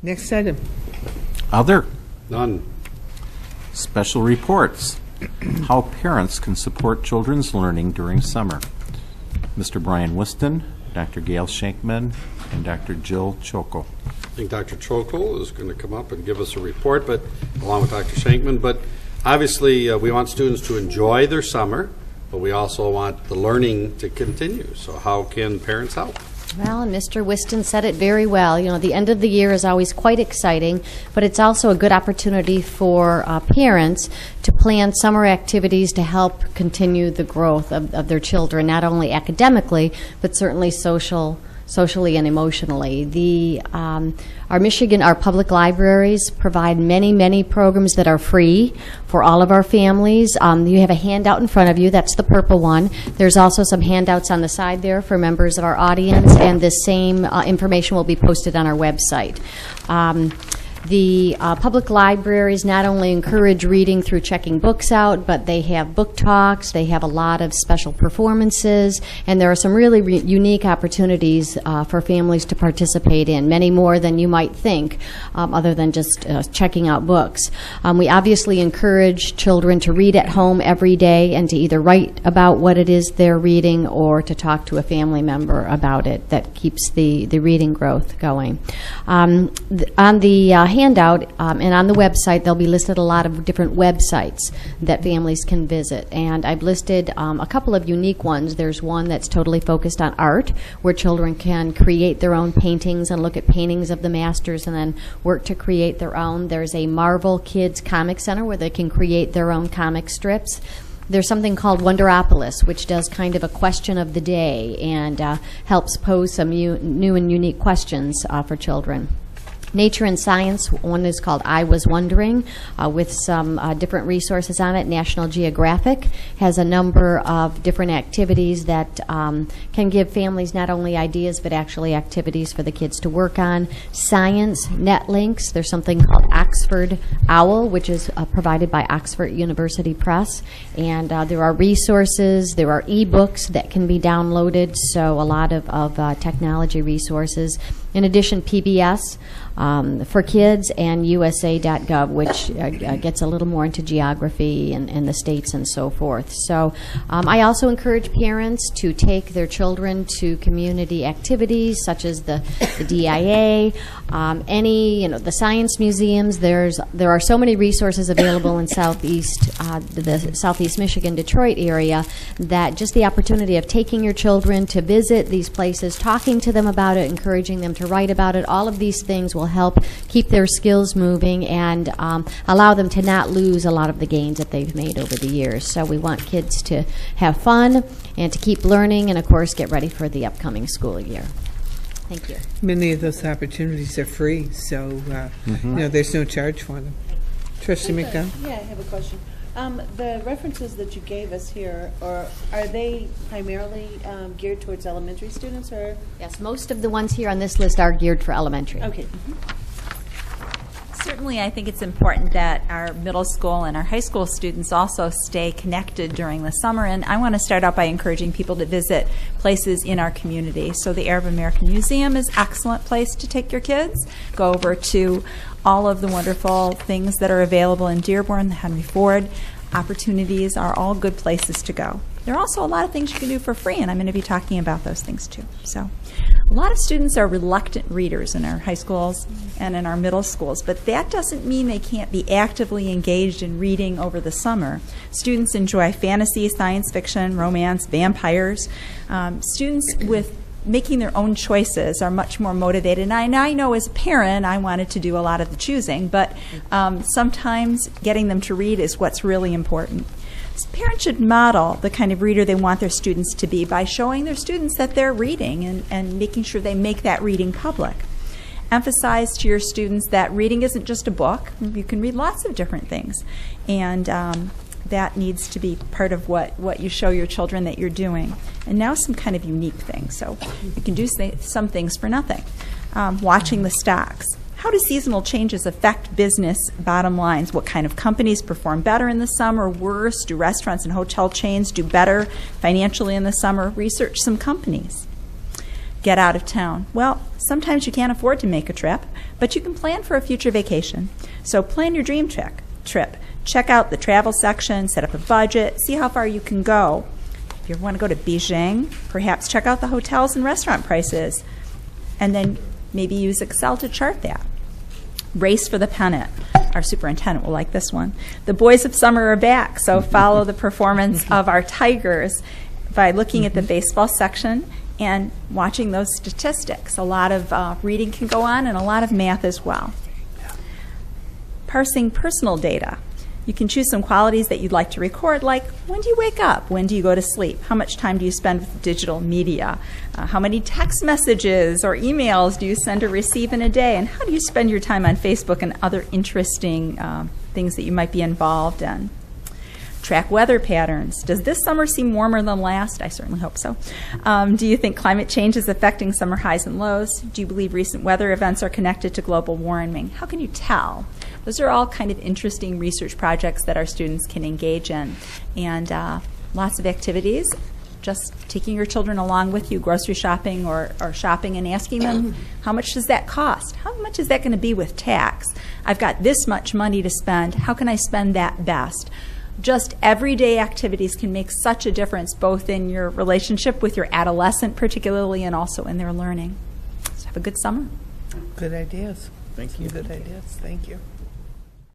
Next item. Other. None. Special reports. How parents can support children's learning during summer. Mr. Brian Whiston, Dr. Gail Shankman, and Dr. Jill Chokel. I think Dr. Chokel is going to come up and give us a report, but along with Dr. Shankman. But obviously, we want students to enjoy their summer, but we also want the learning to continue. So how can parents help? Well, and Mr. Whiston said it very well. You know, the end of the year is always quite exciting, but it's also a good opportunity for parents to plan summer activities to help continue the growth of their children, not only academically, but certainly socially and emotionally. Our public libraries provide many programs that are free for all of our families. You have a handout in front of you. That's the purple one. There's also some handouts on the side there for members of our audience, and the same information will be posted on our website. The public libraries not only encourage reading through checking books out, but they have book talks, they have a lot of special performances, and there are some really unique opportunities for families to participate in, many more than you might think, other than just checking out books. We obviously encourage children to read at home every day and to either write about what it is they're reading or to talk to a family member about it. That keeps the reading growth going. On the handout and on the website, there'll be listed a lot of different websites that families can visit, and I've listed a couple of unique ones. There's one that's totally focused on art, where children can create their own paintings and look at paintings of the masters and then work to create their own. There's a Marvel Kids Comic Center where they can create their own comic strips. There's something called Wonderopolis, which does kind of a question of the day and helps pose some new and unique questions for children. Nature and Science, one is called I Was Wondering, with some different resources on it. National Geographic has a number of different activities that can give families not only ideas but actually activities for the kids to work on. Science, NetLinks, there's something called Oxford Owl, which is provided by Oxford University Press. And there are resources, there are e-books that can be downloaded, so a lot of technology resources. In addition, PBS for kids and USA.gov, which gets a little more into geography and the states and so forth. So I also encourage parents to take their children to community activities such as the DIA, the science museums. There are so many resources available in the Southeast Michigan, Detroit area, that just the opportunity of taking your children to visit these places, talking to them about it, encouraging them to write about it, all of these things will help keep their skills moving and allow them to not lose a lot of the gains that they've made over the years. So we want kids to have fun and to keep learning and, of course, get ready for the upcoming school year. Thank you. Many of those opportunities are free, so there's no charge for them. Trustee McDowell? Yeah, I have a question. The references that you gave us here, are they primarily geared towards elementary students, or? Yes, most of the ones here on this list are geared for elementary. Okay. Certainly, I think it's important that our middle school and our high school students also stay connected during the summer, and I want to start out by encouraging people to visit places in our community. So the Arab American Museum is an excellent place to take your kids. Go over to all of the wonderful things that are available in Dearborn, the Henry Ford opportunities are all good places to go. There are also a lot of things you can do for free, and I'm going to be talking about those things too. So a lot of students are reluctant readers in our high schools and in our middle schools, but that doesn't mean they can't be actively engaged in reading over the summer. Students enjoy fantasy, science fiction, romance, vampires. Students with making their own choices are much more motivated. And I know as a parent I wanted to do a lot of the choosing, but sometimes getting them to read is what's really important. So parents should model the kind of reader they want their students to be by showing their students that they're reading and making sure they make that reading public. Emphasize to your students that reading isn't just a book. You can read lots of different things. And that needs to be part of what you show your children that you're doing. And now some kind of unique things. So you can do some things for nothing. Watching the stocks. How do seasonal changes affect business bottom lines? What kind of companies perform better in the summer, worse? Do restaurants and hotel chains do better financially in the summer? Research some companies. get out of town? Well, sometimes you can't afford to make a trip, but you can plan for a future vacation. So plan your dream trip. Check out the travel section, set up a budget, see how far you can go. If you want to go to Beijing, perhaps check out the hotels and restaurant prices, and then maybe use Excel to chart that. Race for the pennant. Our superintendent will like this one. The boys of summer are back, so follow the performance of our Tigers by looking at the baseball section and watching those statistics. A lot of reading can go on and a lot of math as well. Parsing personal data. You can choose some qualities that you'd like to record, like when do you wake up? When do you go to sleep? How much time do you spend with digital media? How many text messages or emails do you send or receive in a day? And how do you spend your time on Facebook and other interesting things that you might be involved in? Track weather patterns. Does this summer seem warmer than last? I certainly hope so. Do you think climate change is affecting summer highs and lows? Do you believe recent weather events are connected to global warming? How can you tell? Those are all kind of interesting research projects that our students can engage in. And lots of activities. Just taking your children along with you, grocery shopping or shopping, and asking them, how much does that cost? How much is that going to be with tax? I've got this much money to spend. How can I spend that best? Just everyday activities can make such a difference, both in your relationship with your adolescent particularly, and also in their learning. So have a good summer. Good ideas. Thank you. Good ideas. Thank you.